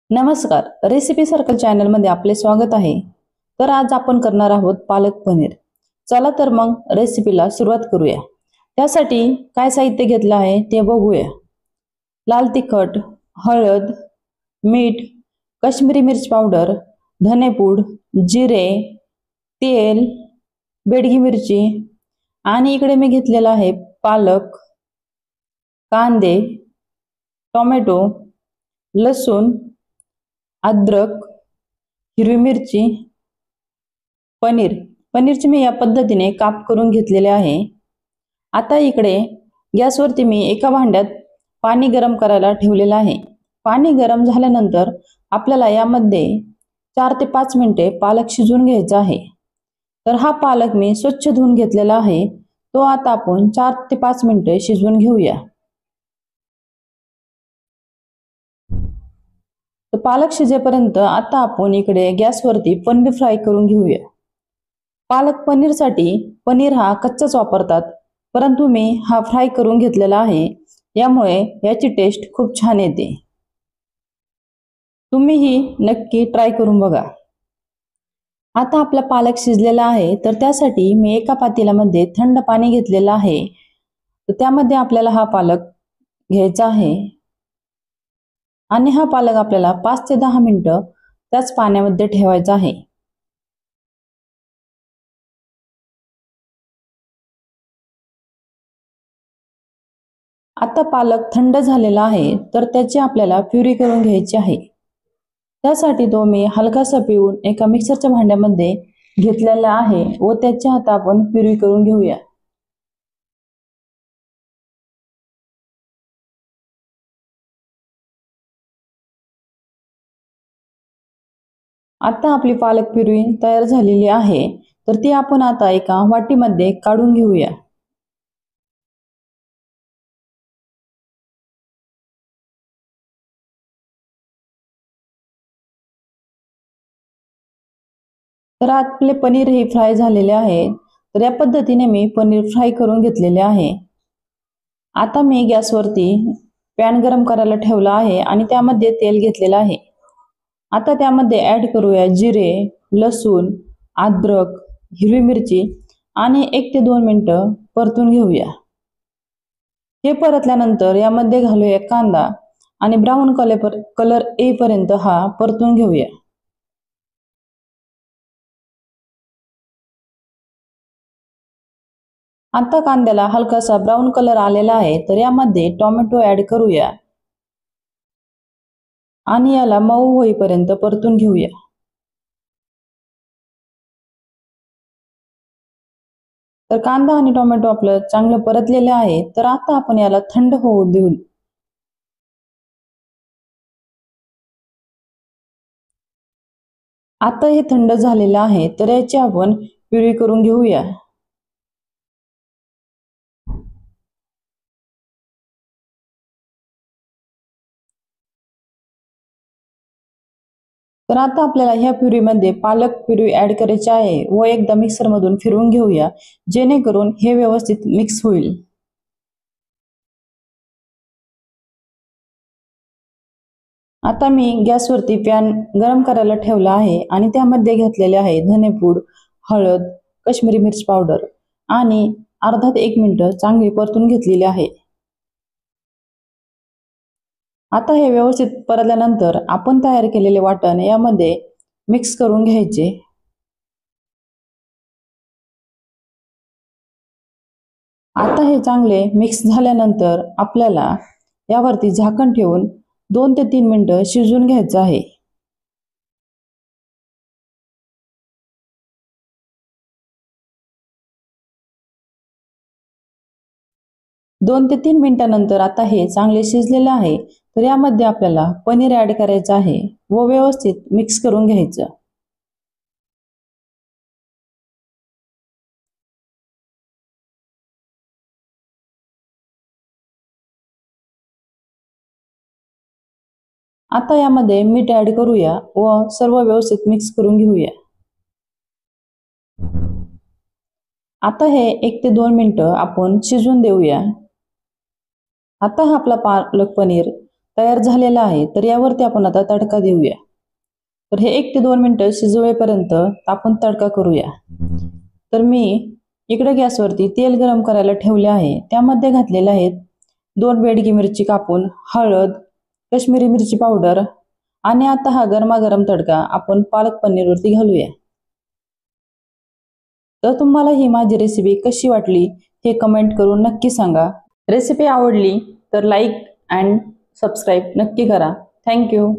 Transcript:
नमस्कार, recipe circle channel मध्ये आपले स्वागत आहे। तर आज आपण करणार आहोत पालक पनीर। चला तर मग रेसिपीला सुरुवात करूया। त्यासाठी काय साहित्य घेतलं आहे ते बघूया। लाल तिखट, हळद, मीठ, काश्मीरी मिर्च पावडर, धनेपूड, जिरे, तेल, बेडगी मिरची आणि इकडे मी घेतलेला आहे पालक, कांदे, टोमॅटो, लसूण, अद्रक, हिरवी मिरची, पनीरची मी या पद्धतीने काप करून घेतलेले आहे। आता इकडे गॅसवरती मी एका भांड्यात पाणी गरम करायला ठेवलेलं आहे। पाणी गरम झाल्यानंतर आपल्याला यामध्ये 4 ते 5 मिनिटे पालक शिजवून घ्यायचा आहे। तर हा पालक मी स्वच्छ धुवून घेतलेला आहे, तो आता आपण 4 ते 5 मिनिटे शिजवून घेऊया। तर पालक शिजेपर्यंत आता आपण इकडे गॅसवरती पनीर फ्राय करून घेऊया। पालक पनीरसाठी पनीर हा कच्चाच वापरतात, परंतु मी हा फ्राय करून घेतलेला आहे, यामुळे याची टेस्ट खूप छान येते। तुम्हीही नक्की ट्राय करून बघा। आता आपला पालक शिजलेला आहे, तर त्यासाठी मी एका पातेल्यामध्ये थंड पाणी घेतलेलं आहे। तर त्यामध्ये आपल्याला हा पालक घ्यायचा आहे आणि हा पालक आपल्याला 5 ते 10 मिनिटं त्याच पाण्यामध्ये ठेवायचा आहे। आता पालक थंड झालेला आहे, तर त्याची आपल्याला प्युरी करून घ्यायची आहे। त्यासाठी तो मी हलकासा पिळून एका मिक्सरच्या भांड्यामध्ये घेतलेला आहे व त्याची आता आपण प्युरी करून घेऊया। आता आपली पालक प्युरी तयार झालेली आहे, तर ती आपण आता एका वाटीमध्ये काढून घेऊया। तर आपले पनीर हे फ्राय झालेले आहे, तर या पद्धतीने मी पनीर फ्राय करून घेतलेले आहे। आता मी गॅसवरती पॅन गरम करायला ठेवला आहे आणि त्यामध्ये तेल घेतलेलं आहे। आता त्यामध्ये ऍड करूया जिरे, लसूण, अद्रक, हिरवी मिरची आणि 1 ते 2 मिनिटं परतून घेऊया। हे परतल्यानंतर यामध्ये घालूया कांदा आणि ब्राऊन कलर येईपर्यंत हा परतून घेऊया। आता कांद्याला हलकासा ब्राऊन कलर आलेला आहे, तर यामध्ये टोमॅटो ऍड करूया आणि याला मऊ होईपर्यंत परतून घेऊया। तर कांदा आणि टोमॅटो आपलं चांगलं परतलेले आहे, तर आता आपण याला थंड होऊ देऊ। आता हे थंड झालेलं आहे, तर याची आपण प्युरी करून घेऊया। तर आता आपल्याला ह्या प्युरीमध्ये पालक प्युरी ऍड करायची आहे व एकदा मिक्सर मधून फिरवून घेऊया, जेणेकरून हे व्यवस्थित मिक्स होईल। आता मी गॅसवरती पॅन गरम करायला ठेवला आहे आणि त्यामध्ये घेतलेले आहे धनेपूड, हळद, काश्मीरी मिर्च पावडर आणि अर्धा ते 1 मिनिट चांगली परतून घेतलेली आहे। आता हे व्यवस्थित परतल्यानंतर आपण तयार केलेले वाटण यामध्ये मिक्स करून घ्यायचे। आता हे चांगले मिक्स झाल्यानंतर आपल्याला यावरती झाकण ठेवून 2 ते 3 मिनिटं शिजवून घ्यायचं आहे। 2 ते 3 मिनिटांनंतर आता हे चांगले शिजलेले आहे, तर यामध्ये आपल्याला पनीर ऍड करायचं आहे व व्यवस्थित मिक्स करून घ्यायचं। आता यामध्ये मीठ ऍड करूया व सर्व व्यवस्थित मिक्स करून घेऊया। आता हे 1 ते 2 मिनिटं आपण शिजवून देऊया। आता हा आपला पालक पनीर तयार झालेला आहे. तर यावरती आपण आता तडका देऊया. तर हे 1 ते 2 मिनिटं शिजवेपर्यंत आपण तडका करूया. तर मी इकडे गॅसवरती तेल गरम करायला ठेवले आहे. त्यामध्ये घातलेले आहेत 2 बेडगी मिरची कापून, हळद, काश्मीरी मिरची पावडर आणि आता हा गरमागरम तडका आपण पालक पनीरवरती घालूया. तर तुम्हाला ही माझी रेसिपी कशी वाटली हे कमेंट करून नक्की सांगा. रेसिपी आवडली तर लाईक अँड सबस्क्राईब नक्की करा. थँक्यू.